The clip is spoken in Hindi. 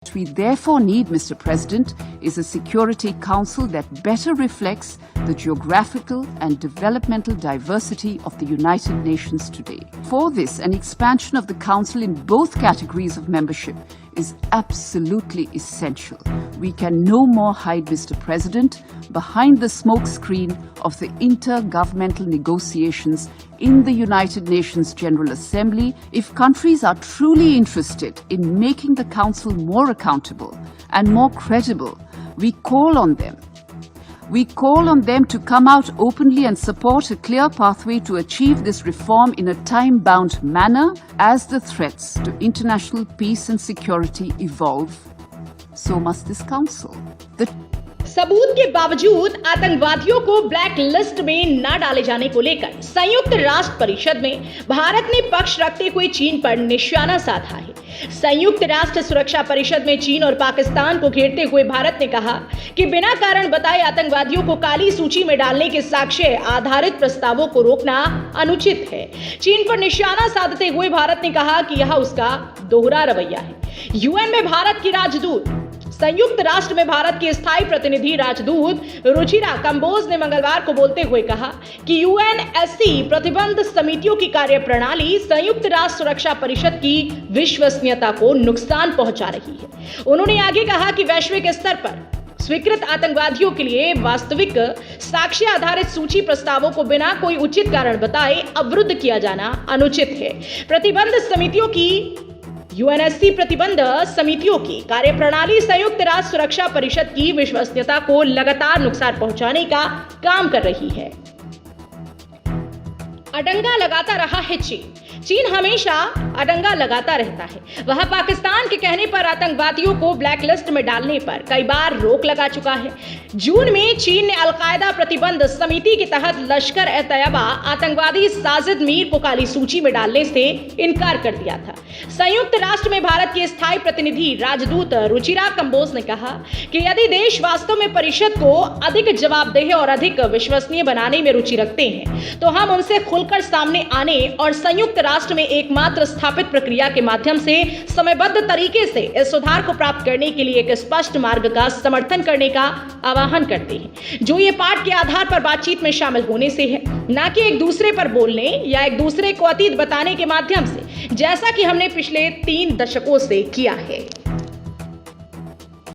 What we therefore need, Mr. President, is a Security Council that better reflects the geographical and developmental diversity of the United Nations today. For this, an expansion of the Council in both categories of membership is absolutely essential. We can no more hide, Mr. President, behind the smokescreen of the intergovernmental negotiations in the United Nations General Assembly if countries are truly interested in making the Council more accountable and more credible. We call on them to come out openly and support a clear pathway to achieve this reform in a time-bound manner as the threats to international peace and security evolve. So must this Council. सबूत के बावजूद आतंकवादियों को ब्लैक लिस्ट में न डाले जाने को लेकर संयुक्त राष्ट्र परिषद में भारत ने पक्ष रखते हुए चीन पर निशाना साधा है। संयुक्त राष्ट्र सुरक्षा परिषद में चीन और पाकिस्तान को घेरते हुए भारत ने कहा कि बिना कारण बताए आतंकवादियों को काली सूची में डालने के साक्ष्य आधारित प्रस्तावों को रोकना अनुचित है। चीन पर निशाना साधते हुए भारत ने कहा कि यह उसका दोहरा रवैया है। यूएन में भारत की राजदूत संयुक्त राष्ट्र में भारत की स्थायी प्रतिनिधि राजदूत रुचिरा कंबोज ने मंगलवार को बोलते हुए कहा कि यूएनएससी प्रतिबंध समितियों की कार्यप्रणाली संयुक्त राष्ट्र सुरक्षा परिषद की विश्वसनीयता को नुकसान पहुंचा रही है। उन्होंने आगे कहा कि वैश्विक स्तर पर स्वीकृत आतंकवादियों के लिए वास्तविक साक्ष्य आधारित सूची प्रस्तावों को बिना कोई उचित कारण बताए अवरुद्ध किया जाना अनुचित है। प्रतिबंध समितियों की यूएनएससी प्रतिबंध समितियों की कार्यप्रणाली संयुक्त राष्ट्र सुरक्षा परिषद की विश्वसनीयता को लगातार नुकसान पहुंचाने का काम कर रही है। अडंगा लगाता रहा है चीन हमेशा अडंगा लगाता रहता है। वह पाकिस्तान के कहने पर आतंकवादियों को ब्लैक लिस्ट में डालने पर कई बार रोक लगा चुका है। जून में चीन ने अलकायदा प्रतिबंध समिति के तहत लश्कर ए तैयबा आतंकवादी साजिद मीर को काली सूची में डालने से इनकार कर दिया था। संयुक्त राष्ट्र में भारत की स्थायी प्रतिनिधि राजदूत रुचिरा कंबोज ने कहा कि यदि देश वास्तव में परिषद को अधिक जवाबदेह और अधिक विश्वसनीय बनाने में रुचि रखते हैं तो हम उनसे खुलकर सामने आने और संयुक्त राष्ट्र में एकमात्र स्थापित प्रक्रिया के माध्यम से समयबद्ध तरीके से इस सुधार को प्राप्त करने के लिए एक स्पष्ट मार्ग का समर्थन करने का आह्वान करते हैं, जो ये पाठ के आधार पर बातचीत में शामिल होने से है, न कि एक दूसरे पर बोलने या एक दूसरे को अतीत बताने के माध्यम से, जैसा कि हमने पिछले 3 दशकों से किया है।